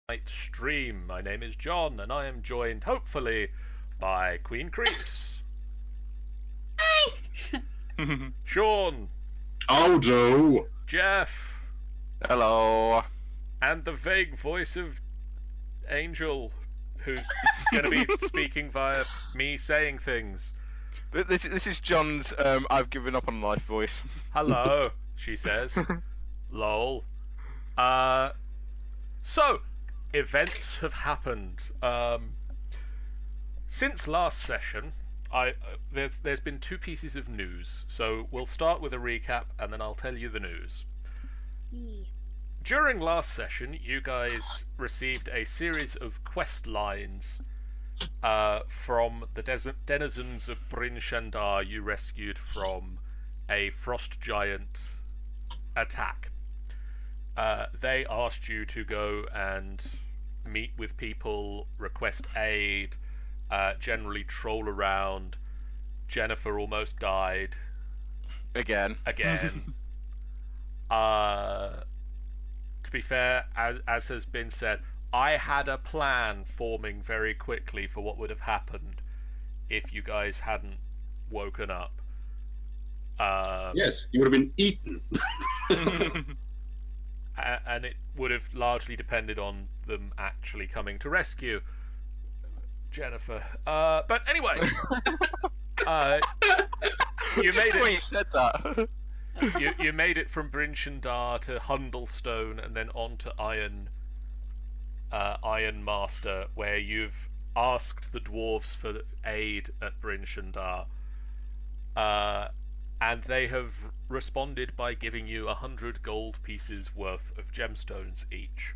night stream. My name is John, and I am joined, hopefully, by Queen Creeps, Sean, Aldo! Jeff, Hello. and the vague voice of Angel, who's going to be speaking via me saying things. This is John's I've given up on life voice. Hello, she says. Lol. So, events have happened. Since last session, there's been two pieces of news. So we'll start with a recap, and then I'll tell you the news. During last session, you guys received a series of quest lines from the denizens of Bryn Shandar you rescued from a frost giant attack. They asked you to go and meet with people, request aid, generally troll around. Jennifer almost died. Again. To be fair, as has been said, I had a plan forming very quickly for what would have happened if you guys hadn't woken up. Yes, you would have been eaten. And it would have largely depended on them actually coming to rescue Jennifer. But anyway, you made it. You said that. You made it from Bryn Shandar to Hundlestone and then on to Iron Master, where you've asked the dwarves for aid at Bryn Shandar. And they have responded by giving you 100 gold pieces worth of gemstones each.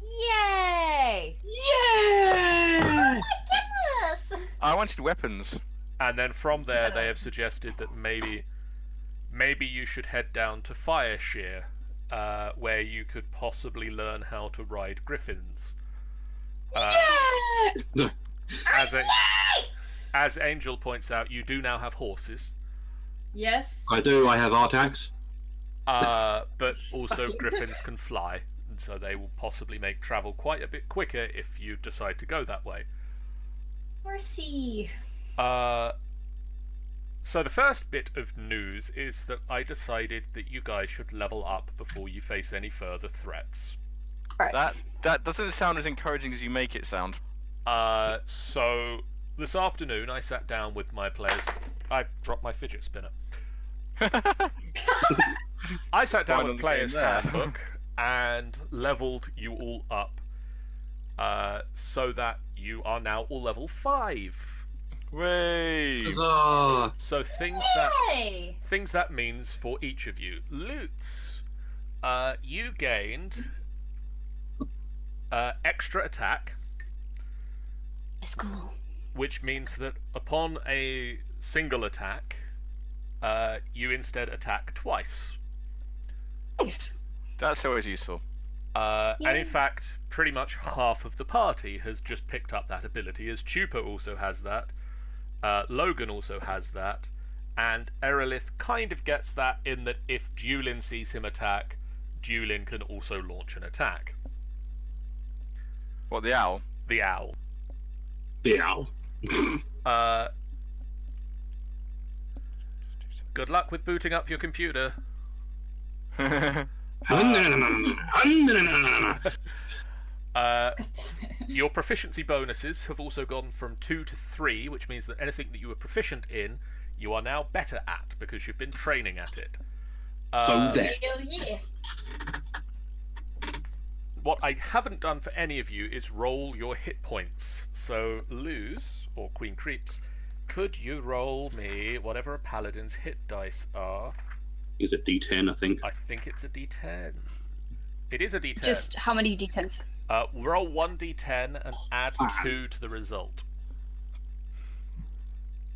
Yay! Yeah! Oh my goodness! I wanted weapons. And then from there, they have suggested that maybe you should head down to Fireshear, where you could possibly learn how to ride griffins. As Angel points out, you do now have horses. Yes. I do, I have Artax. But also griffins can fly, and so they will possibly make travel quite a bit quicker if you decide to go that way. Horsey. So the first bit of news is that I decided that you guys should level up before you face any further threats. Right. That doesn't sound as encouraging as you make it sound. So this afternoon I sat down with my players. I dropped my fidget spinner. I sat down with Player's Handbook and leveled you all up so that you are now all level 5. Way. Huzzah! So Yay! things that means for each of you. Lutz, you gained extra attack, It's cool. which means that upon a single attack, you instead attack twice. Nice. That's always useful. And Yay. in fact, pretty much half of the party has just picked up that ability, as Chupa also has that, Logan also has that, and Erelith kind of gets that in that if Dulin sees him attack, Dulin can also launch an attack. What, the owl? The owl. The owl. Good luck with booting up your computer. Your proficiency bonuses have also gone from 2 to 3, which means that anything that you were proficient in, you are now better at because you've been training at it. So there. Hell yeah. What I haven't done for any of you is roll your hit points. So, Luz, or Queen Creeps, could you roll me whatever a paladin's hit dice are? Is it D10, I think. I think it's a d10. It is a d10. Just how many d10s? Roll 1d10 and add 2 to the result.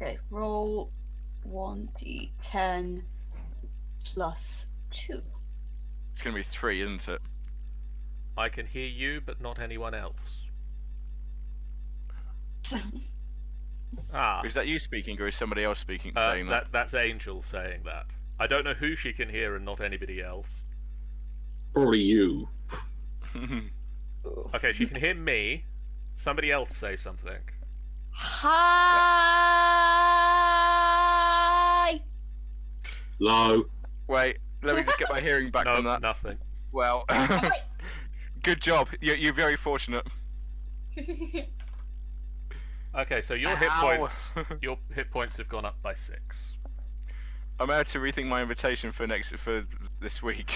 Okay, roll 1d10 plus 2. It's going to be 3, isn't it? I can hear you, but not anyone else. Is that you speaking, or is somebody else speaking, saying that? That's Angel saying that. I don't know who she can hear and not anybody else. Probably you. Okay, she can hear me. Somebody else say something. Hi. Low. Wait, let me just get my hearing back No, from that. nothing. Well, good job. You're very fortunate. Okay, so your Ow. your hit points have gone up by 6. I'm about to rethink my invitation for this week.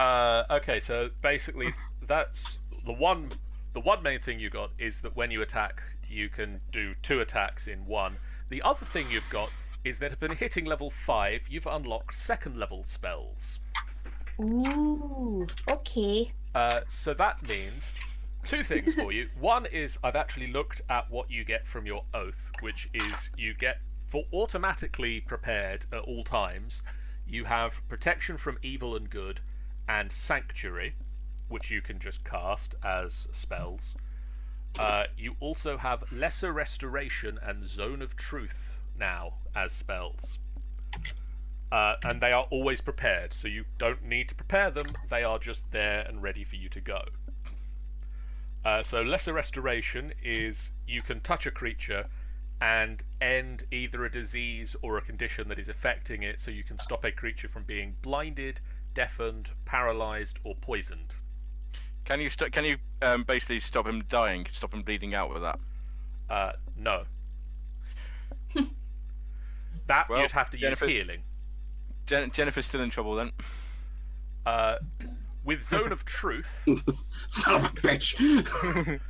Okay, so basically that's the one main thing you got is that when you attack you can do 2 attacks in one. The other thing you've got is that upon hitting level 5 you've unlocked 2nd level spells. Ooh, okay. So that means 2 things for you. One is I've actually looked at what you get from your oath, which is you get for automatically prepared at all times. You have protection from evil and good and sanctuary, which you can just cast as spells. You also have lesser restoration and zone of truth now as spells. And they are always prepared, so you don't need to prepare them, they are just there and ready for you to go. So lesser restoration is you can touch a creature and end either a disease or a condition that is affecting it, so you can stop a creature from being blinded, deafened, paralyzed, or poisoned. Can you basically stop him dying, stop him bleeding out with that? No. That Well, you'd have to Jennifer- use healing. Jennifer's still in trouble then. With Zone of Truth, Son of a bitch.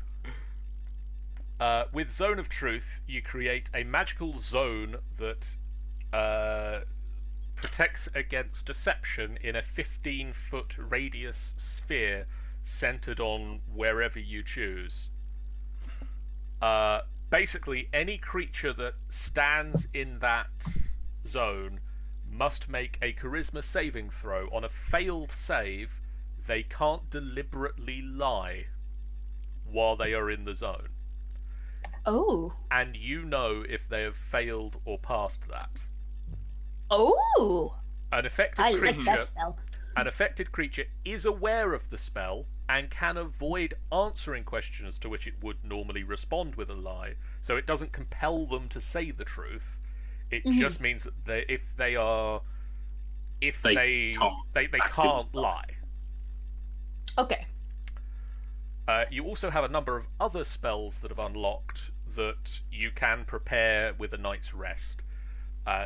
with Zone of Truth, you create a magical zone that protects against deception in a 15-foot radius sphere centered on wherever you choose. Basically, any creature that stands in that zone must make a charisma saving throw. On a failed save, they can't deliberately lie while they are in the zone. Oh. And you know if they have failed or passed that. Oh. An affected I like creature that spell. An affected creature is aware of the spell and can avoid answering questions to which it would normally respond with a lie. So it doesn't compel them to say the truth. It just means that they can't lie. Okay. You also have a number of other spells that have unlocked that you can prepare with a night's rest.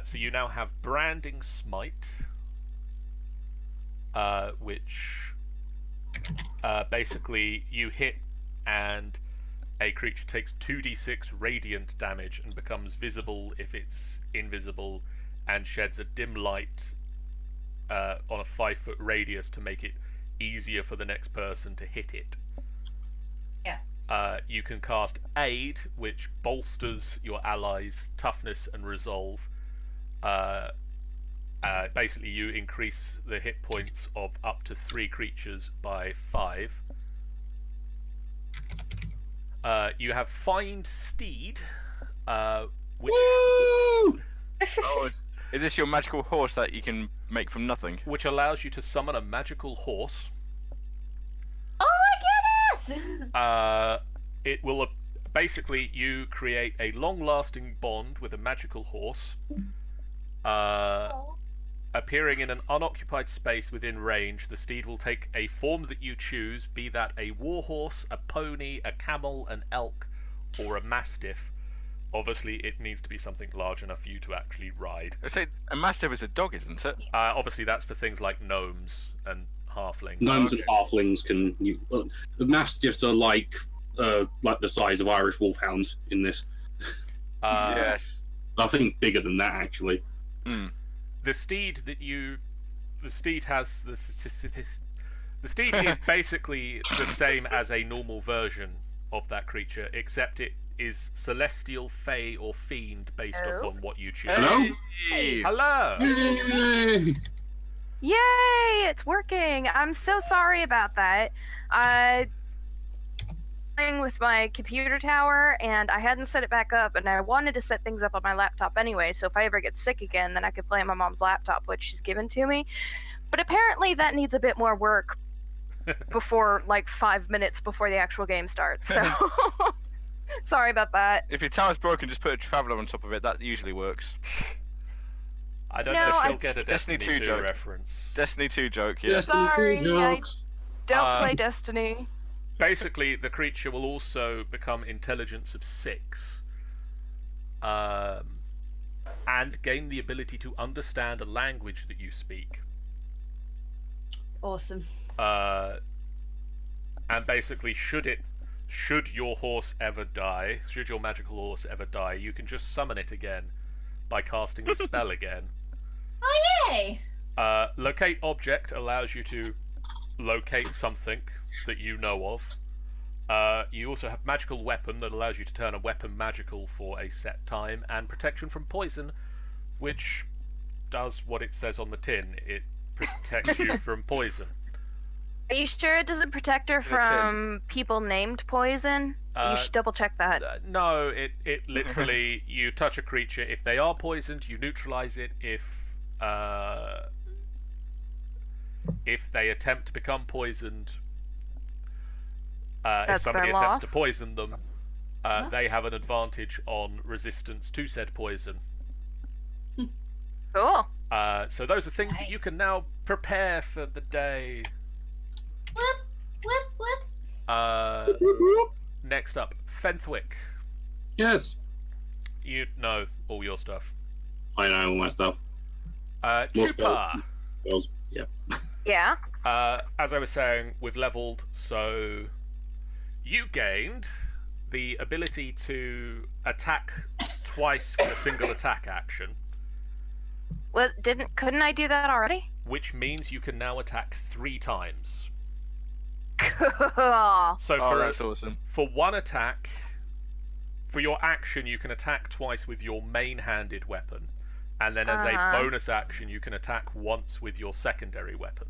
So you now have Branding Smite, which basically you hit and a creature takes 2d6 radiant damage and becomes visible if it's invisible, and sheds a dim light on a 5-foot radius to make it easier for the next person to hit it. Yeah. You can cast Aid, which bolsters your allies' toughness and resolve. Basically, you increase the hit points of up to 3 creatures by 5. You have Find Steed, which, Woo! Oh, is this your magical horse that you can make from nothing? which allows you to summon a magical horse. Oh my goodness! It will basically you create a long-lasting bond with a magical horse, Oh. appearing in an unoccupied space within range. The steed will take a form that you choose, be that a warhorse, a pony, a camel, an elk, or a mastiff. Obviously, it needs to be something large enough for you to actually ride. I say a mastiff is a dog, isn't it? Obviously, that's for things like gnomes and halflings. Gnomes Okay. and halflings can. The mastiffs are like the size of Irish wolfhounds in this. Yes. I think bigger than that actually. Mm. The steed has the steed is basically the same as a normal version of that creature, except it is celestial, fey, or fiend based Hello? upon what you choose. Hello? Hey. Hello. Yay! Yay! It's working. I'm so sorry about that. Playing with my computer tower, and I hadn't set it back up, and I wanted to set things up on my laptop anyway. So if I ever get sick again, then I could play on my mom's laptop, which she's given to me. But apparently that needs a bit more work before, like, 5 minutes before the actual game starts, so... Sorry about that. If your tower's broken, just put a traveler on top of it. That usually works. I don't No, know if I- you'll get a Destiny Destiny 2 2 joke. reference. Destiny 2 joke, yeah. Destiny Sorry, two I- jokes. Don't play Destiny. Basically, the creature will also become intelligence of 6. And gain the ability to understand a language that you speak. Awesome. And basically, should your horse ever die, should your magical horse ever die, you can just summon it again by casting the spell again. Oh yay! Locate object allows you to locate something that you know of. You also have magical weapon that allows you to turn a weapon magical for a set time, and protection from poison, which does what it says on the tin. It protects you from poison. Are you sure it doesn't protect her from people named Poison? You should double check that. No, it literally, you touch a creature, if they are poisoned, you neutralize it. If they attempt to become poisoned, if That's somebody their attempts loss? to poison them, they have an advantage on resistance to said poison. Cool. So those are things that you Nice. can now prepare for the day. Whoop, whoop, whoop. Next up, Fenthwick. Yes, You know all your stuff. I know all my stuff. More Chupa. Spells. Yeah. Yeah. As I was saying, we've leveled, so you gained the ability to attack twice with a single attack action, Couldn't I do that already? which means you can now attack 3 times. Cool. So Oh, that's awesome. for one attack, for your action, you can attack twice with your main-handed weapon, and then as a bonus action, you can attack once with your secondary weapon.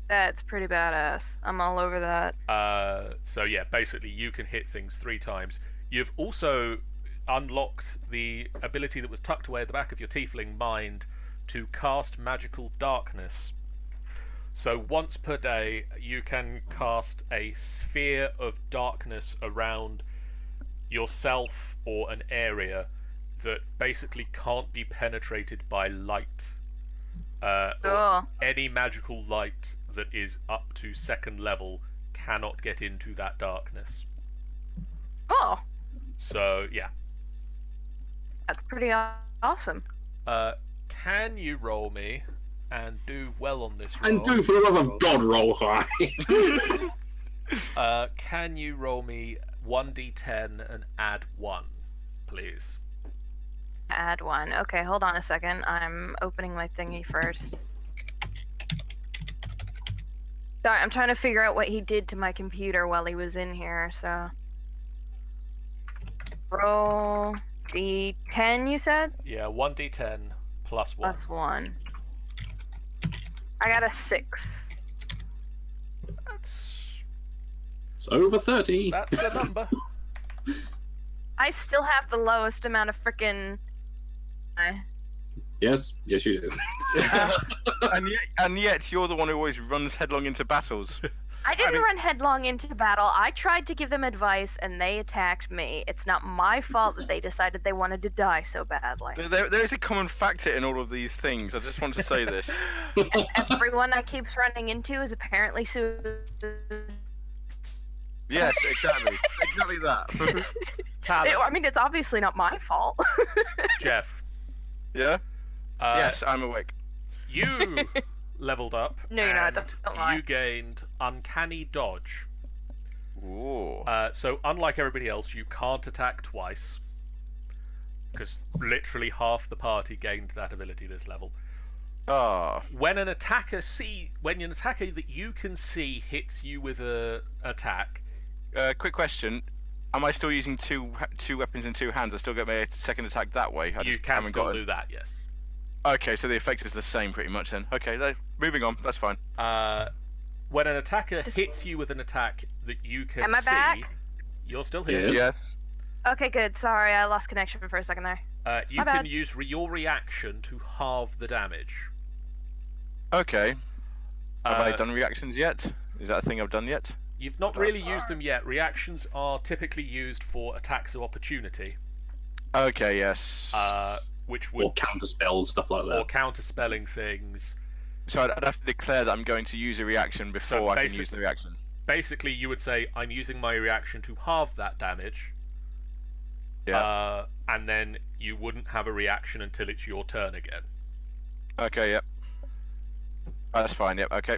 That's pretty badass. I'm all over that. So yeah, basically you can hit things 3 times. You've also unlocked the ability that was tucked away at the back of your tiefling mind to cast magical darkness. So once per day, you can cast a sphere of darkness around yourself or an area that basically can't be penetrated by light. Or Cool. any magical light that is up to 2nd level cannot get into that darkness. Oh, So yeah. that's pretty awesome. Can you roll me and do well on this roll? And do for the love of God, roll high. Can you roll me 1d10 and add 1, please? Add 1. Okay, hold on a second. I'm opening my thingy first. Sorry, I'm trying to figure out what he did to my computer while he was in here, so... Roll D10, you said? Yeah, 1d10 plus 1. Plus 1. I got a 6. That's It's over 30. a number. I still have the lowest amount of frickin'... Yes, yes you do. and yet you're the one who always runs headlong into battles. I didn't mean- run headlong into battle. I tried to give them advice and they attacked me. It's not my fault that they decided they wanted to die so badly. There is a common factor in all of these things. I just want to say this. Everyone I keep running into is apparently Yes, exactly. Exactly that. Talon, I mean, it's obviously not my fault. Jeff. Yeah? Uh, Yes, I'm awake. You leveled up. No, you're not, and don't lie. you gained uncanny dodge. Ooh. So unlike everybody else, you can't attack twice, because literally half the party gained that ability this level. Ah. When an attacker that you can see hits you with a attack, Quick question. Am I still using two weapons in 2 hands? I still get my second attack that way. I you just can haven't still got do that. Yes. Okay, so the effect is the same pretty much then. Okay, moving on. That's fine. When an attacker Just- hits you with an attack that you can Am I see, back? you're still here. Yeah. Yes. Okay, good. Sorry, I lost connection for a second there. You My can bad. use your reaction to halve the damage. Okay. Have I done reactions yet? Is that a thing I've done yet? You've not really used them yet. Reactions are typically used for attacks of opportunity. Okay, yes. Which would... Or counter spells, stuff like that. Or counter-spelling things. So I'd have to declare that I'm going to use a reaction before I can use the reaction. Basically, you would say, I'm using my reaction to halve that damage. Yeah. And then you wouldn't have a reaction until it's your turn again. Okay, yep. That's fine, yep, okay.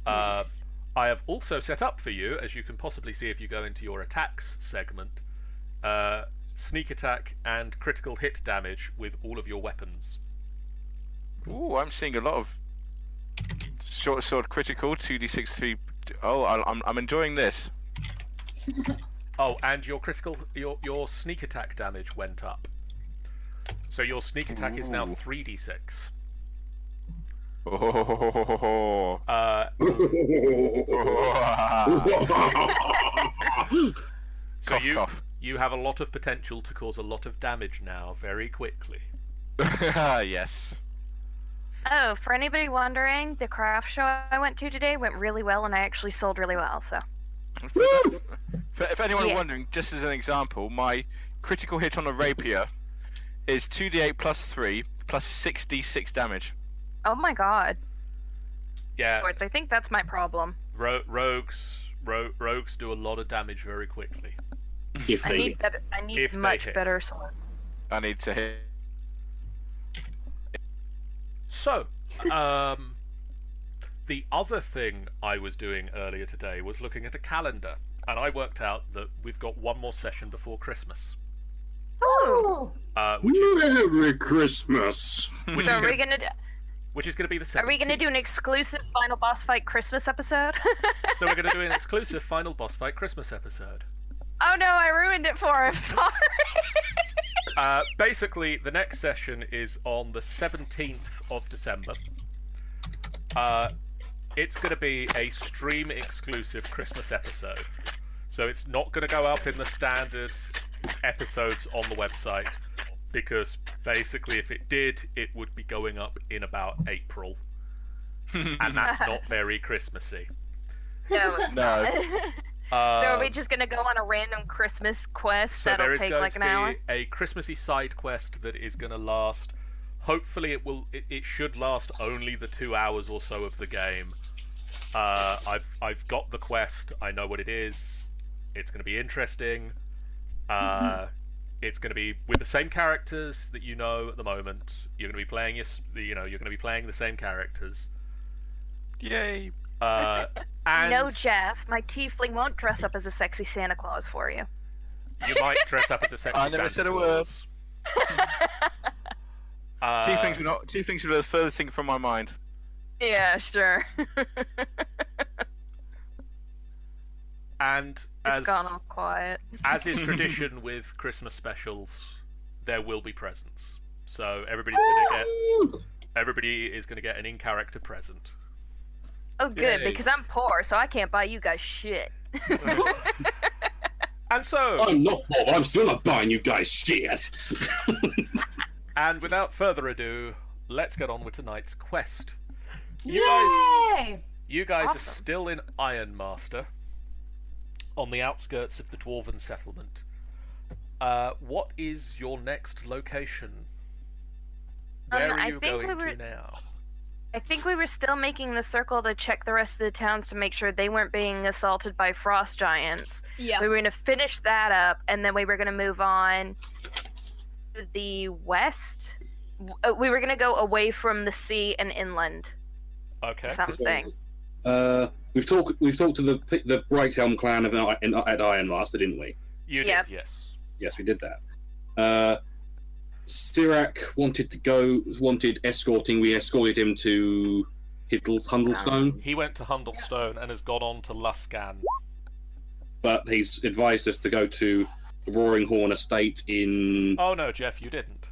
Nice. I have also set up for you, as you can possibly see if you go into your attacks segment, sneak attack and critical hit damage with all of your weapons. Ooh, I'm seeing a lot of short sword critical, 2d6, 3... Oh, I'm enjoying this. Oh, and your your sneak attack damage went up. So your sneak attack is now 3d6. Oh. So Cough, cough. you have a lot of potential to cause a lot of damage now, very quickly. Yes. Oh, for anybody wondering, the craft show I went to today went really well, and I actually sold really well. So. If anyone wondering, just as an example, my critical hit on a rapier is 2d8 plus 3 plus 6d6 damage. Oh my god. Yeah. I think that's my problem. Rogues do a lot of damage very quickly. If I they need better. I If need they much hit. better swords. I need to hit. So, the other thing I was doing earlier today was looking at a calendar, and I worked out that we've got one more session before Christmas, Ooh. which is Merry Christmas. which So is are we gonna? which is going to be the 17th. Are we gonna do an exclusive final boss fight Christmas episode? So we're going to do an exclusive final boss fight Christmas episode. Oh no, I ruined it for him. Sorry. Basically, the next session is on the 17th of December. It's going to be a stream exclusive Christmas episode. So it's not going to go up in the standard episodes on the website, because basically if it did, it would be going up in about April. And that's not very Christmassy. No, it's No. not. So are we just gonna go on a random Christmas quest So there that'll is take going like to an hour? be a Christmassy side quest that is going to last. Hopefully, it should last only the 2 hours or so of the game. I've got the quest. I know what it is. It's going to be interesting. It's going to be with the same characters that you know at the moment. You're going to be playing you're going to be playing the same characters. Yay. And No, Jeff, my tiefling won't dress up as a sexy Santa Claus for you. you might dress up as a sexy I never Santa said a Claus. Tieflings were the furthest thing from my mind. Yeah, sure. And It's gone all quiet. as is tradition with Christmas specials, there will be presents. So everybody is going to get an in-character present. Oh, good, Yay. because I'm poor, so I can't buy you guys shit. And so, I'm not poor, but I'm still not buying you guys shit. and without further ado, let's get on with tonight's quest. You Yay! guys are Awesome. still in Ironmaster, on the outskirts of the Dwarven settlement. What is your next location? Where are I you think going we were- to now? I think we were still making the circle to check the rest of the towns to make sure they weren't being assaulted by frost giants. Yeah. We were going to finish that up, and then we were going to move on to the west. We were going to go away from the sea and inland. Okay. Something. We've talked to the Brighthelm clan at Ironmaster, didn't we? You Yep. did, yes. Yes, we did that. Sirak wanted escorting. We escorted him to Hundlestone, He went to Hundlestone and has gone on to Luskan. but he's advised us to go to the Roaring Horn Estate in Oh no, Jeff, you didn't.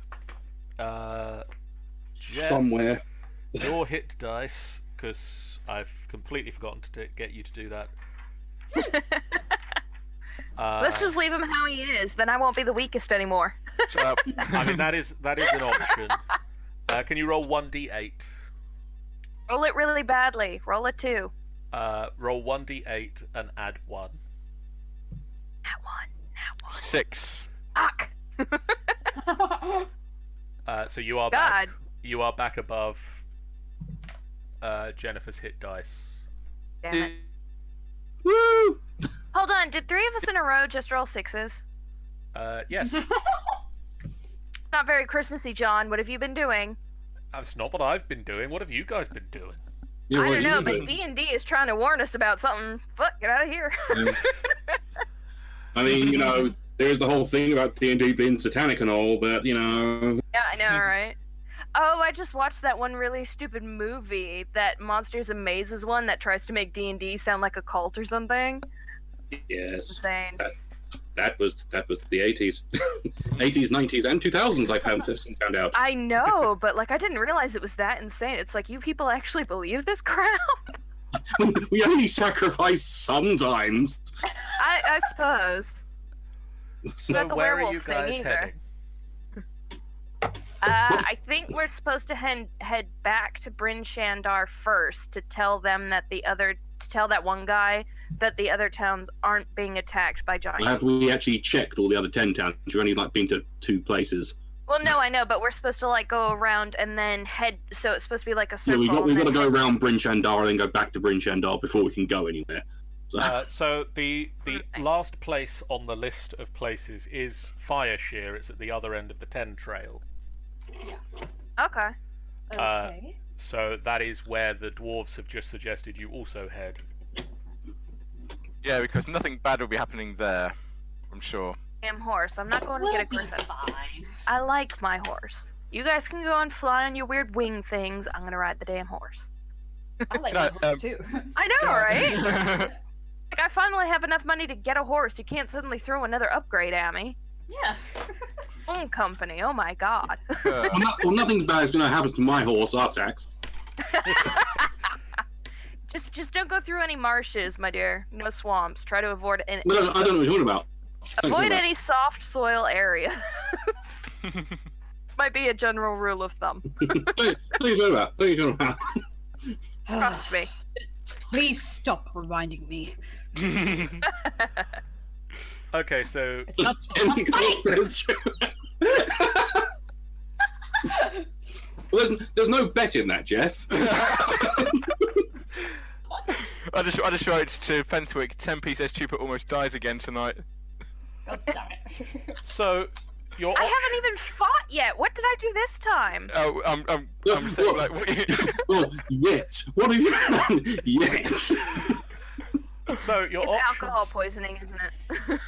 Jeff, somewhere. your hit dice, because I've completely forgotten to get you to do that. Let's just leave him how he is, then I won't be the weakest anymore. Shut up. I mean, that is an option. Can you roll 1d8? Roll it really badly. Roll a 2. Roll 1d8 and add 1. That one. 6. Fuck. So you are God. back. You are back above Jennifer's hit dice. Damn it. Woo! Hold on. Did 3 of us in a row just roll 6s? Yes. Not very Christmassy, John. What have you been doing? That's not what I've been doing. What have you guys been doing? Yeah, I what don't you know, doing? but D&D is trying to warn us about something. Fuck, get out of here. Yeah. I mean, you know, there's the whole thing about D&D being satanic and all, but, you know... Yeah, I know, right? Oh, I just watched that one really stupid movie, that Monsters and Mazes one that tries to make D&D sound like a cult or something. Yes. Insane. That was the 80s. 80s, 90s, and 2000s, I've found out. I know, but like I didn't realize it was that insane. It's like, you people actually believe this crap? We only sacrifice sometimes. I suppose. So Not the where are werewolf you thing guys either. heading? I think we're supposed to head back to Bryn Shandar first to tell them that to tell that one guy that the other towns aren't being attacked by giants. Have we actually checked all the other 10 towns? We've only been to 2 places. Well, no, I know, but we're supposed to go around and then head. So it's supposed to be like a Yeah, circle. we've got and to then go around Bryn Shandar and then go back to Bryn Shandar before we can go anywhere. So the last place on the list of places is Fireshear. It's at the other end of the 10 trail. Okay. Okay. So that is where the dwarves have just suggested you also head. Yeah, because nothing bad will be happening there, I'm sure. Damn horse. I'm not going to We'll get a be griffin. fine. I like my horse. You guys can go and fly on your weird wing things. I'm gonna ride the damn horse. I like No, my horse too. I know, right? Yeah. Like, I finally have enough money to get a horse. You can't suddenly throw another upgrade at me. Yeah. Own company. Oh my god. Well, nothing bad is going to happen to my horse, Artax. Just don't go through any marshes, my dear. No swamps. Try to avoid any No, I don't know what you're talking about. avoid any soft soil areas. Might be a general rule of thumb. What are you talking about? What are you talking about? Trust me. Please stop reminding me. Okay, so It's not Anything says true. Well, there's no bet in that, Jeff. I just wrote to Fenthwick, 10p says Tupa almost dies again tonight. God damn it. so your I haven't even fought yet. What did I do this time? Oh, I'm saying, like, what Well, yet. What have you done? Yet. so your It's options. alcohol poisoning, isn't it?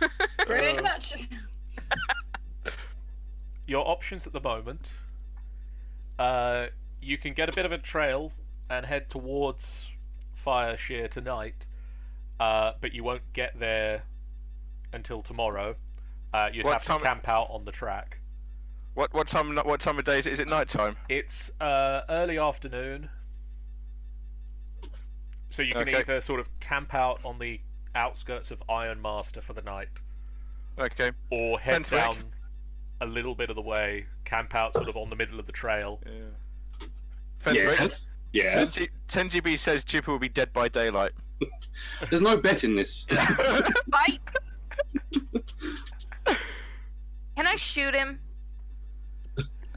Pretty much. Your options at the moment. You can get a bit of a trail and head towards Fireshear tonight, but you won't get there until tomorrow. You'd What have to time- camp out on the track. what time of day is it? Is it night time? It's early afternoon, so you can Okay. either sort of camp out on the outskirts of Ironmaster for the night, Okay. or head Fenthwick. down a little bit of the way, camp out sort of on the middle of the trail. Yeah. Fenthwick, Yes. Yes. 10GB says Tupa will be dead by daylight. There's no bet in this. Fight! Can I shoot him?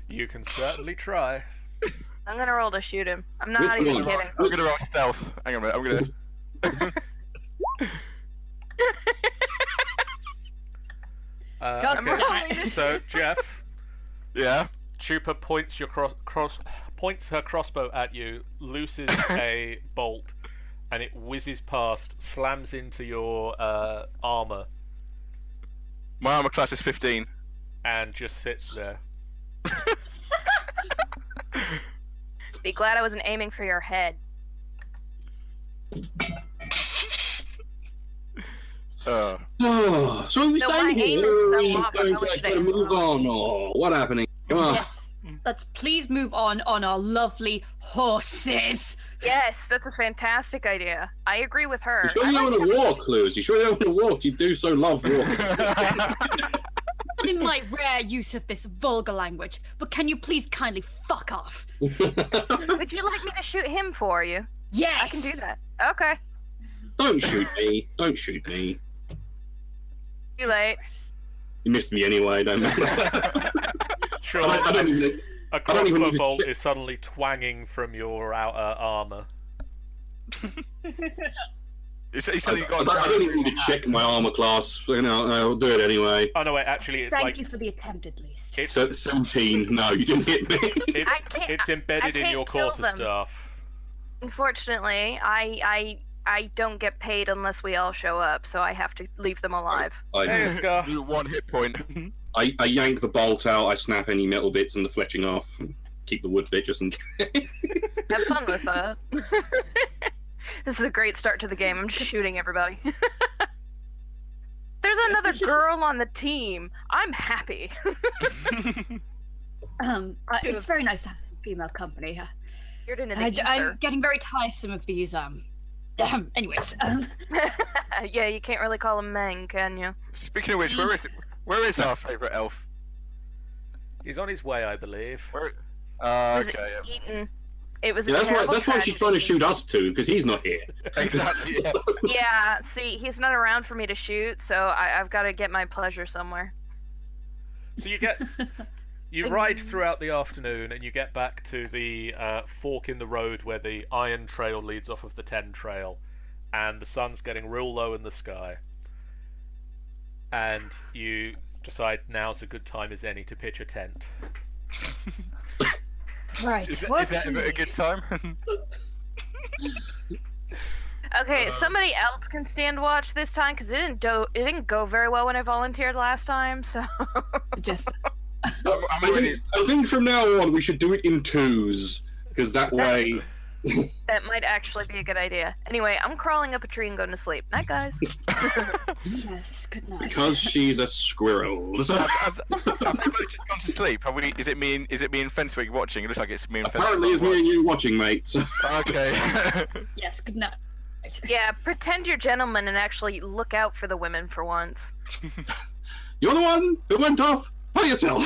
You can certainly try. I'm gonna roll to shoot him. I'm not Which even one? kidding. I'm gonna roll stealth. Hang on a minute. I'm gonna. God Okay. damn it. So Jeff, Yeah. Chupa points your points her crossbow at you, looses a bolt, and it whizzes past, slams into your armor, My armor class is 15. and just sits there. Be glad I wasn't aiming for your head. Oh, so are we No, staying my aim here? is so Or are we off, I going probably to should gotta aim move lower. on, or what happening? Come on. Yes. Let's please move on our lovely horses. Yes, that's a fantastic idea. I agree with her. You sure I you don't like want to walk, Lewis? You sure you don't want to walk? You do so love walking. Pardon my rare use of this vulgar language, but can you please kindly fuck off? Would you like me to shoot him for you? Yes! I can do that. Okay. Don't shoot me. Don't shoot me. Too late. You missed me anyway, don't matter. Sure. I don't even... A don't even crossbow need to bolt check. is suddenly twanging from your outer armor. He said I he got. don't even need to check my armor class. You know, I'll do it anyway. Oh no, wait. Actually, it's Thank like you for the attempt, at least. it's So 17. No, you didn't hit me. it's embedded in can't your kill them. quarterstaff. Unfortunately, I don't get paid unless we all show up, so I have to leave them alive. Hey, Scar. You 1 hit point. I yank the bolt out. I snap any metal bits and the fletching off. And keep the wood bit just in case. Have fun with that. This is a great start to the game. I'm just shooting everybody. There's another girl on the team. I'm happy. It's very nice to have some female company. You're into the I'm ether. getting very tiresome of these, anyways. Yeah, you can't really call them men, can you? Speaking of which, where is our favourite elf? He's on his way, I believe. Where? Was it Okay. Yeah. eaten? It was a Yeah, that's terrible why she's trying to tragedy. shoot us too, because he's not here. Exactly. Yeah. Yeah, see, he's not around for me to shoot, so I've got to get my pleasure somewhere. So you ride throughout the afternoon, and you get back to the fork in the road where the Iron Trail leads off of the 10 Trail, and the sun's getting real low in the sky. And you decide now's a good time as any to pitch a tent. Right, Is what? that a good time? Okay, somebody else can stand watch this time because it didn't go very well when I volunteered last time. So Just I'm I think from now on we should do it in twos, because that way. that might actually be a good idea. Anyway, I'm crawling up a tree and going to sleep. Night, guys. yes, good night. Because she's a squirrel. Have we just gone to sleep? Have we? Is it me and Fenwick watching? It looks like it's me and Apparently, it's me and you watching, mate. So- Okay. Yes, good night. Yeah, pretend you're gentlemen and actually look out for the women for once. You're the one who went off by yourself.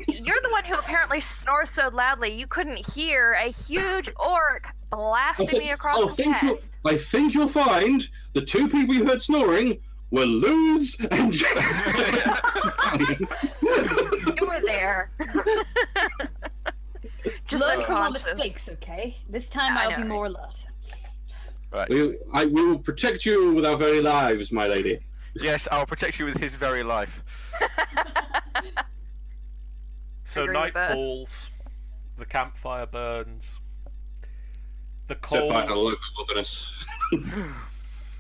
You're the one who apparently snores so loudly you couldn't hear a huge orc blasting me across the chest. I think you'll find the two people you heard snoring were Luz and You were there. Just Learn from our unconscious. mistakes, okay? This time I I'll know, be right? more alert. Right. we will protect you with our very lives, my lady. Yes, I'll protect you with his very life. So Agree night with that. falls, the campfire burns, the Set fire to the cold, local wilderness.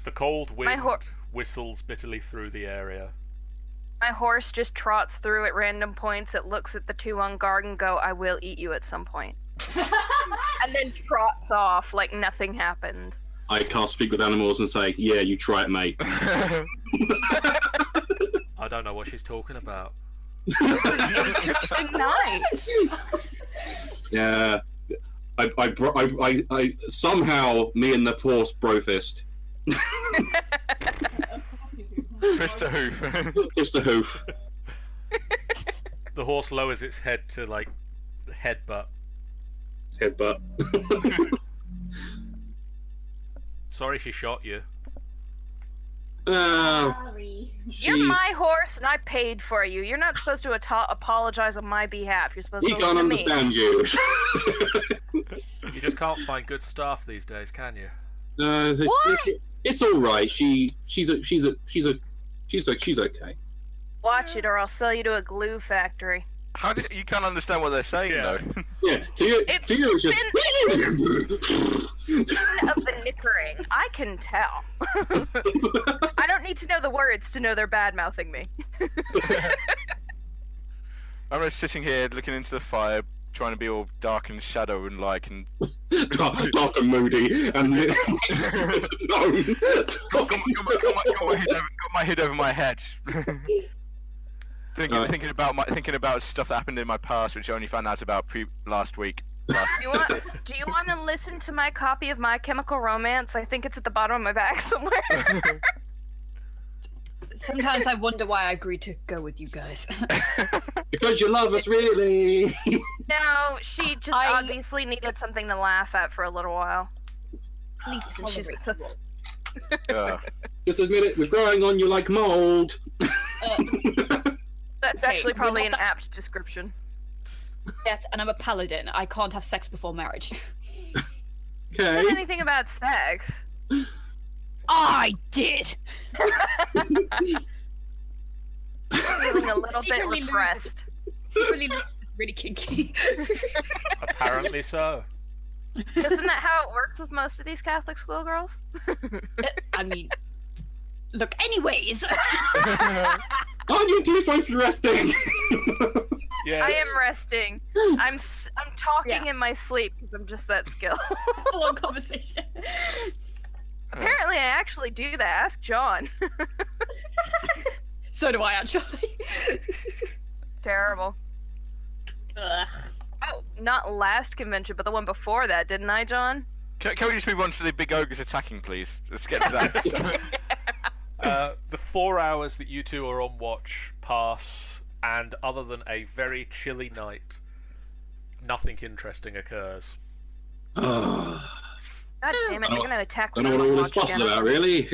the cold My wind hor- whistles bitterly through the area. My horse just trots through at random points. It looks at the two on guard and go, "I will eat you at some point," and then trots off like nothing happened. I can't speak with animals and say, yeah, you try it, mate. I don't know what she's talking about. Interesting night. Yeah. I somehow, me and the horse brofist. Fist to hoof. Just a hoof. The horse lowers its head to like headbutt. Headbutt. Sorry she shot you. Sorry. You're Jeez. my horse, and I paid for you. You're not supposed to apologize on my behalf. You're supposed He to can't listen to me. understand you. You just can't find good staff these days, can you? It's all right. She's okay. Watch it, or I'll sell you to a glue factory. How do you can't understand what they're saying Yeah. though? Yeah. To you, It's it's just. Of the nickering, I can tell. I don't need to know the words to know they're bad mouthing me. I'm just sitting here looking into the fire, trying to be all dark and shadow and like and dark and moody, and no. got my head over my head. Thinking about stuff that happened in my past, which I only found out about last week. Do you want to listen to my copy of My Chemical Romance? I think it's at the bottom of my bag somewhere. Sometimes I wonder why I agreed to go with you guys. Because you love us, really. No, she just obviously needed something to laugh at for a little while. Please And she's with us. Just admit it, we're growing on you like mold. That's Okay, actually we're probably not an apt description. Yes, and I'm a paladin. I can't have sex before marriage. Okay. Said anything about sex? I did. Feeling a little bit Secretly repressed. Secretly, really kinky. Apparently so. Isn't that how it works with most of these Catholic schoolgirls? I mean, look. Anyways, Aren't you two supposed to be resting? Yeah. I am resting. I'm talking Yeah. in my sleep because I'm just that skilled. long conversation. Apparently, I actually do that. Ask John. So do I actually. Terrible. Ugh. Oh, not last convention, but the one before that, didn't I, John? Can we just move on to the big ogres attacking, please? Let's get to that. The 4 hours that you two are on watch pass, and other than a very chilly night, nothing interesting occurs. Oh, God damn it, they're gonna attack I when don't know I'm what all on this watch fuss is again. about, really.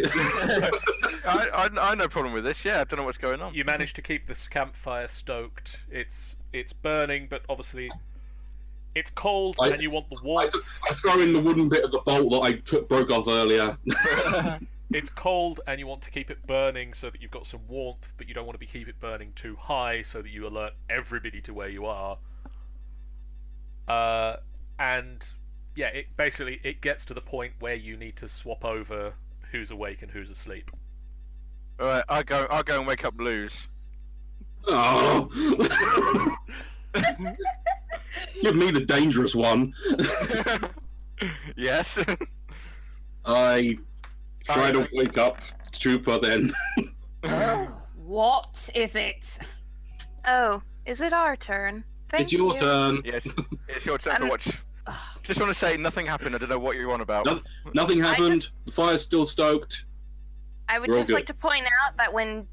I no problem with this. Yeah, I don't know what's going on. You manage to keep this campfire stoked. It's burning, but obviously it's cold, I- and you want the warmth. I throw in the wooden bit of the bolt that I broke off earlier. It's cold, and you want to keep it burning so that you've got some warmth, but you don't want to keep it burning too high so that you alert everybody to where you are. And yeah, it gets to the point where you need to swap over who's awake and who's asleep. All right, I'll go and wake up Luz. Oh. Give me the dangerous one. Yes. I try to wake up Trooper then. What is it? Oh, is it our turn? Thank It's your you. turn. Yes, it's your turn to I'm- watch. Just want to say nothing happened. I don't know what you're on about. No- Nothing happened. The fire's still stoked. I would We're all just like good. to point out that when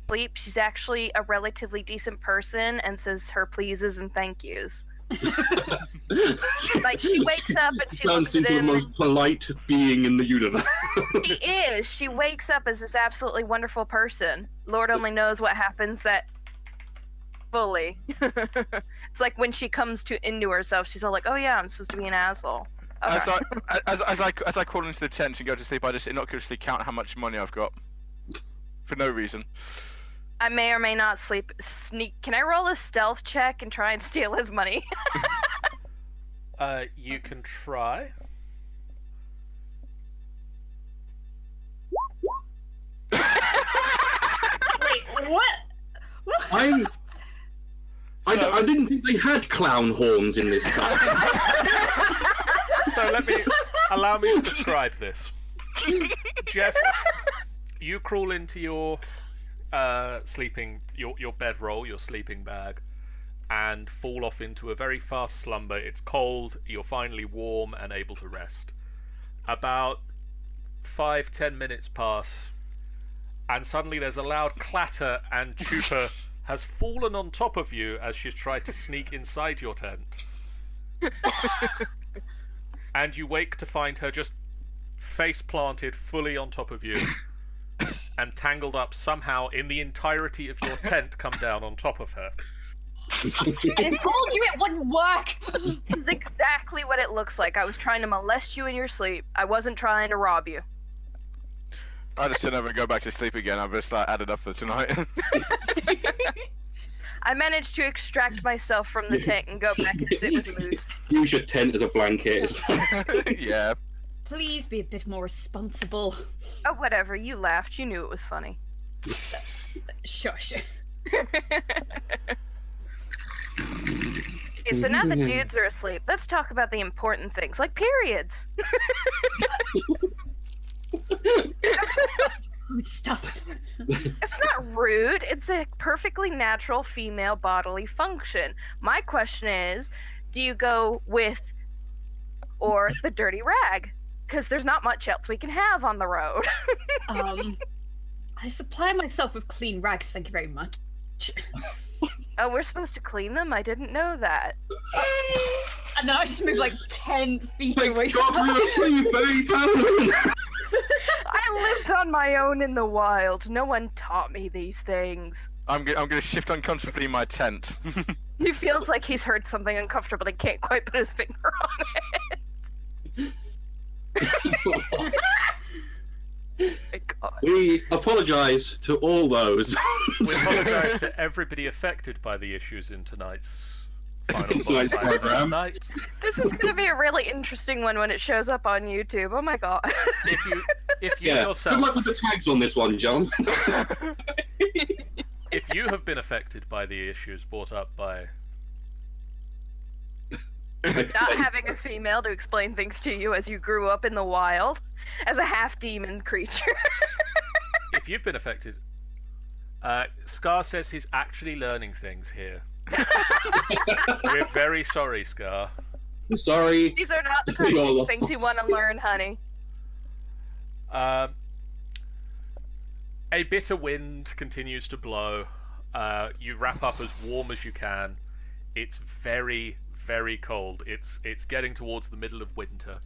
sleep, she's actually a relatively decent person and says her pleases and thank yous. Like she wakes up and she Turns looks at into the him. most polite being in the universe. She is. She wakes up as this absolutely wonderful person. Lord only knows what happens that fully. It's like when she comes into herself, she's all like, "Oh yeah, I'm supposed to be an asshole." Okay. As I crawl into the tent and go to sleep, I just innocuously count how much money I've got for no reason. I may or may not sneak. Can I roll a stealth check and try and steal his money? You can try. Wait, what? I didn't think they had clown horns in this town. So allow me to describe this. Jeff, you crawl into your your bedroll, your sleeping bag, and fall off into a very fast slumber. It's cold, you're finally warm and able to rest. About 5-10 minutes pass, and suddenly there's a loud clatter, and Chupa has fallen on top of you as she's tried to sneak inside your tent. And you wake to find her just face planted fully on top of you and tangled up somehow in the entirety of your tent, come down on top of her. I told you it wouldn't work. This is exactly what it looks like. I was trying to molest you in your sleep. I wasn't trying to rob you. I just turn over and go back to sleep again. I've just like added up for tonight. I managed to extract myself from the tent and go back and sit with Moose. Use your tent as a blanket. It's fine. Yeah. Please be a bit more responsible. Oh, whatever. You laughed. You knew it was funny. Shush. Okay, so now the dudes are asleep. Let's talk about the important things, like periods. Good stuff. It's not rude. It's a perfectly natural female bodily function. My question is, do you go with or the dirty rag? Because there's not much else we can have on the road. I supply myself with clean rags, thank you very much. Oh, we're supposed to clean them? I didn't know that. And then I just moved like 10 feet away Thank God from we were asleep, Talon! I lived on my own in the wild. No one taught me these things. I'm gonna shift uncomfortably in my tent. He feels like he's heard something uncomfortable and can't quite put his finger on it. My God. We apologise to all those. We apologise to everybody affected by the issues in tonight's final Tonight's boss program. night. This is going to be a really interesting one when it shows up on YouTube. Oh my God. If you Yeah. yourself, Good luck with the tags on this one, John. if you have been affected by the issues brought up by, Not having a female to explain things to you as you grew up in the wild as a half-demon creature. if you've been affected, Scar says he's actually learning things here. We're very sorry, Scar. Sorry. These are not the kind of things you want to learn, honey. A bitter wind continues to blow. You wrap up as warm as you can. It's very, very cold. It's getting towards the middle of winter.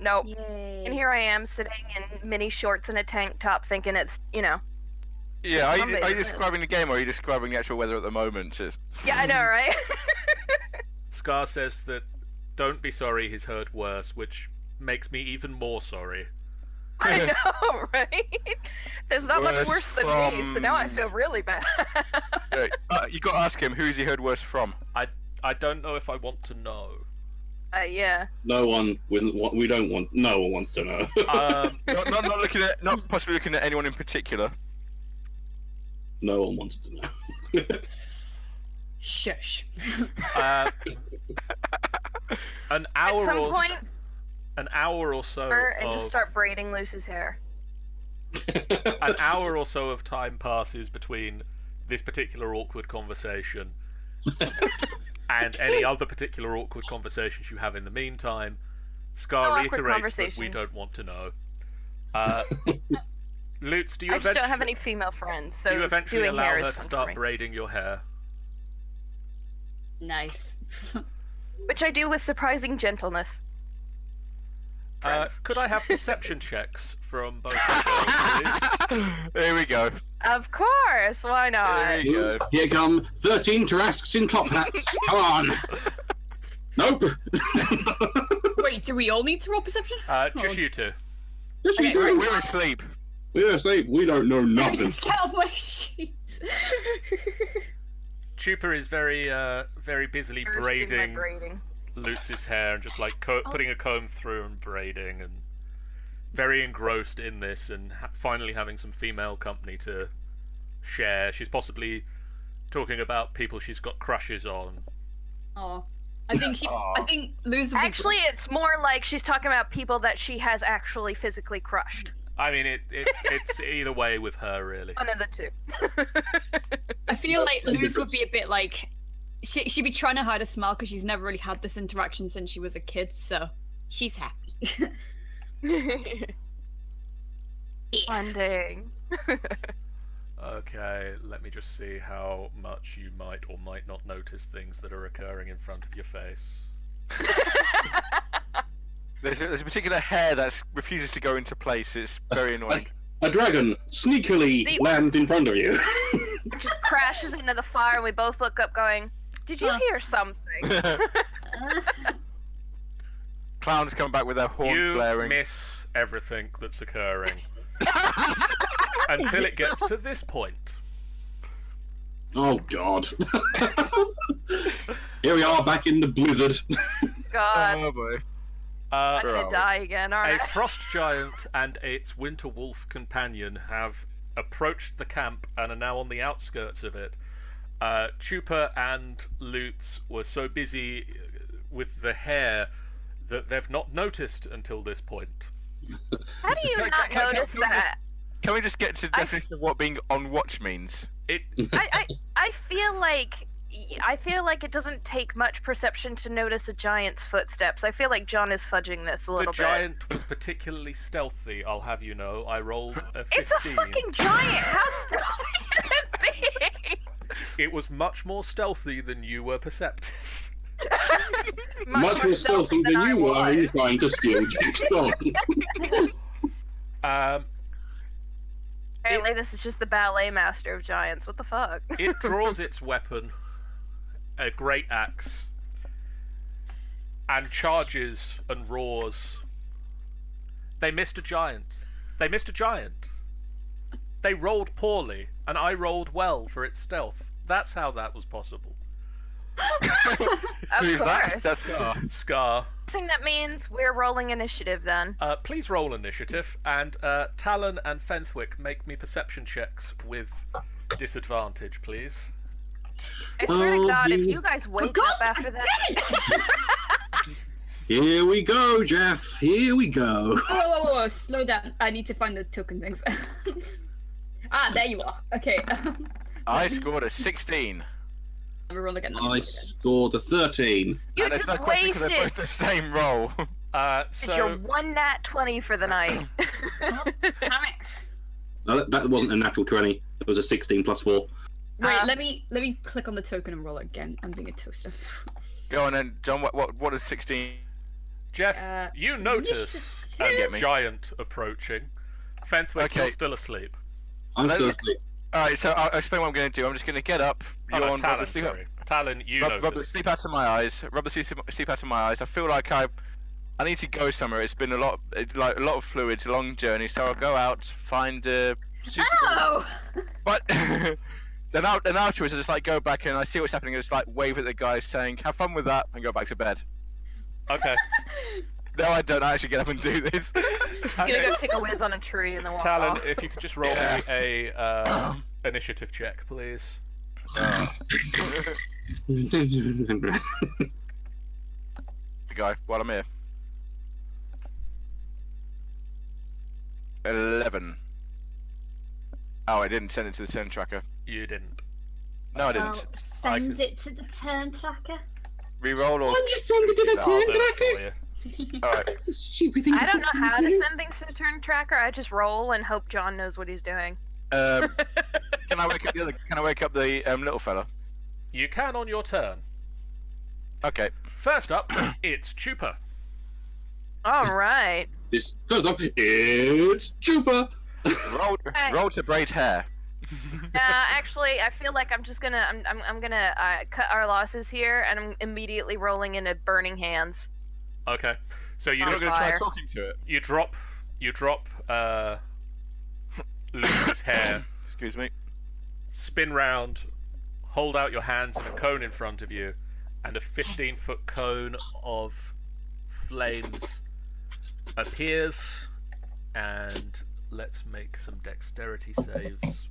Nope. Yay. And here I am sitting in mini shorts and a tank top thinking it's, Yeah, are you Somebody describing the game or are you describing the actual weather at the moment? Yeah, I know, right? Scar says that don't be sorry he's heard worse, which makes me even more sorry. I know, right? There's not much worse than me, so now I feel really bad. You got to ask him, who has he heard worse from? I don't know if I want to know. Yeah. No one wants to know. Not possibly looking at anyone in particular. No one wants to know. Shush. An At hour some or point, an hour or so and of just start braiding Luce's hair. an hour or so of time passes between this particular awkward conversation and any other particular awkward conversations you have in the meantime. Scar No awkward reiterates that we conversations. don't want to know. Lutz, do you I just don't have eventually any female friends, so do you eventually doing allow hair her is to fun for start me. braiding your hair? Nice. Which I do with surprising gentleness. Friends. Could I have deception checks from both of you, please? Here we go. Of course, why not? There you go. Here come 13 Tarasques in top hats. Come on. Nope. Wait, do we all need to roll perception? Just you two. Yes, we Okay, do. We're asleep. We're asleep. We don't know I nothing. just get on my sheet. Chupa is very busily First in my braiding braiding. Lutz's hair and just like putting a comb through and braiding, and very engrossed in this, and finally having some female company to share. She's possibly talking about people she's got crushes on. Oh, I think Luz would be Actually, it's more like she's talking about people that she has actually physically crushed. I mean, it's either way with her, really. One of the two. I feel like Luz would be a bit like she'd be trying to hide a smile because she's never really had this interaction since she was a kid, so she's happy. Bonding. Okay, let me just see how much you might or might not notice things that are occurring in front of your face. There's a particular hair that refuses to go into place. It's very annoying. A dragon sneakily The- lands in front of you. Just crashes into the fire, and we both look up going, "Did you Huh. hear something?" Clowns come back with their horns You blaring. miss everything that's occurring until it gets to this point. Oh God. Here we are back in the blizzard. God, Oh boy. I'm where are gonna we? die again, A aren't I? frost giant and its winter wolf companion have approached the camp and are now on the outskirts of it. Chupa and Lutz were so busy with the hair that they've not noticed until this point. How do you Can- not can- notice can we that? Can we just get to the definition of what being on watch means? It I feel like I feel like it doesn't take much perception to notice a giant's footsteps. I feel like John is fudging this a The little bit. giant was particularly stealthy, I'll have you know. I rolled a 15. It's a fucking giant! How stealthy can it be? It was much more stealthy than you were perceptive. Much more stealthy than you were in trying to steal Jack's dog. Apparently, this is just the ballet master of giants. What the fuck? It draws its weapon, a great axe, and charges and roars. They missed a giant. They missed a giant. They rolled poorly, and I rolled well for its stealth. That's how that was possible. Of Who's that? course. That's Scar. Scar, I think that means we're rolling initiative then. please roll initiative, and Talon and Fenthwick make me perception checks with disadvantage, please. I swear to Oh, God, if you- you guys wake God, up after that. Here we go, Jeff. Here we go. Whoa, slow down. I need to find the token things. There you are. Okay. I scored a 16. Let me roll again. let me I roll again. scored a 13. You And it's no just question because they're both wasted the same roll. it's your So one nat 20 for the night. Damn it. No, that wasn't a natural 20. It was a 16 plus 4. Wait, Uh, let me click on the token and roll it again. I'm being a toaster. Go on then, John. What is 16? Jeff, Uh, you notice initiative. Don't a get me. giant approaching. Fenthwick, Okay. you're still asleep. I'm Let still me- asleep. All right, so I'll explain what I'm going to do. I'm just going to get up. Oh, no, Yawn, rub Talon, the sleep, sorry. Talon, you rub the noticed. sleep out of my eyes. Rub the sleep out of my eyes. I feel like I need to go somewhere. It's been a lot of fluids, a long journey. So I'll go out, find suitable. Oh! But then afterwards, I just like go back and I see what's happening. I just like wave at the guys, saying, "Have fun with that," and go back to bed. Okay. No, I don't. I actually get up and do this. Just gonna go take a whiz on a tree in the wall. Talon, if you could just roll Yeah. me a initiative check, please. The guy, while I'm here. 11. Oh, I didn't send it to the turn tracker. You didn't. No, I Well, didn't. send it to the turn tracker. Reroll or you send it to the I'll do it turn for you. alright. That's a stupid thing I to don't know fucking how to do. send things to the turn tracker. I just roll and hope John knows what he's doing. Can I wake up the other? Can I wake up the little fella? You can on your turn. Okay. First up, it's Chupa. All right. This first up, it's Chupa. Roll to braid hair. Actually, I feel like I'm just gonna I'm gonna cut our losses here, and I'm immediately rolling into burning hands. Okay. So you I'm Fire. not gonna try talking to it. you drop Luke's hair, Excuse me. spin round, hold out your hands in a cone in front of you, and a 15-foot cone of flames appears. And let's make some dexterity saves.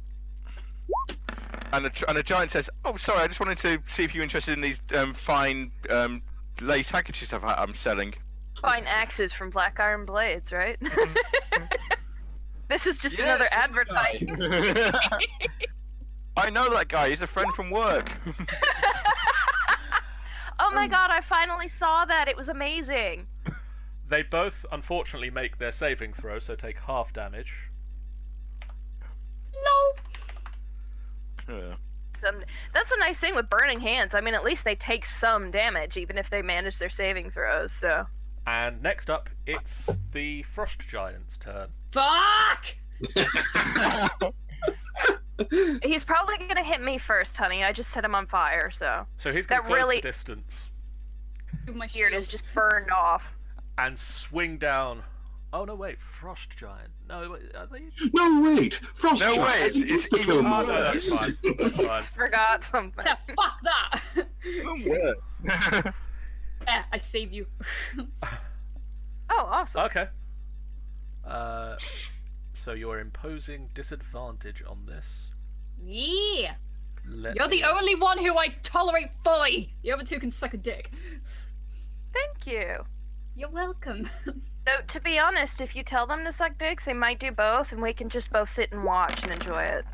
And the giant says, "Oh, sorry. I just wanted to see if you're interested in these fine lace handkerchiefs I'm selling." Fine axes from Black Iron Blades, right? This is just Yes, another this guy. advertisement. I know that guy. He's a friend from work. Oh my god, I finally saw that. It was amazing. They both, unfortunately, make their saving throw, so take half damage. Lol. Yeah. That's a nice thing with burning hands. I mean, at least they take some damage, even if they manage their saving throws. So. And next up, it's the Frost Giant's turn. Fuck! He's probably gonna hit me first, honey. I just set him on fire, so So he's going That to close really- the distance My beard is shield. just burned off. and swing down. Oh no, wait, Frost Giant. No, wait, are they? No, wait. Frost No, Giant wait, has it's insta kill even Oh mode. no, that's fine. That's fine. Forgot something. Yeah, fuck that! Yeah. Yeah, I save you. Oh, awesome. Okay. So you're imposing disadvantage on this. Yeah! Let You're the me- only one who I tolerate fully! The other two can suck a dick. Thank you. You're welcome. Though, to be honest, if you tell them to suck dicks, they might do both, and we can just both sit and watch and enjoy it.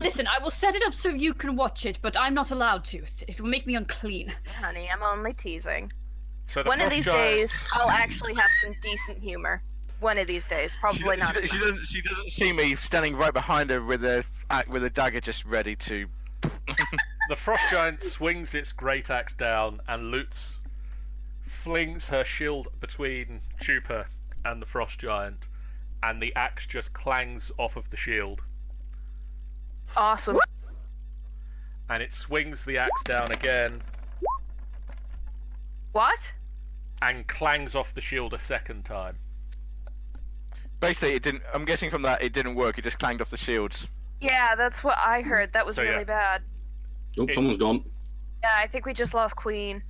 Listen, I will set it up so you can watch it, but I'm not allowed to. It will make me unclean. Honey, I'm only teasing. So the One of frost these giant... days, I'll actually have some decent humor. One of these days, probably not. She doesn't see me standing right behind her with a dagger just ready to. The frost giant swings its great axe down, and Lutz flings her shield between Chupa and the frost giant, and the axe just clangs off of the shield. Awesome. And it swings the axe down again What? and clangs off the shield a second time. Basically, it didn't. I'm guessing from that it didn't work. It just clanged off the shields. Yeah, that's what I heard. That was So, yeah. really bad. Oh, someone's gone. Yeah, I think we just lost Queen.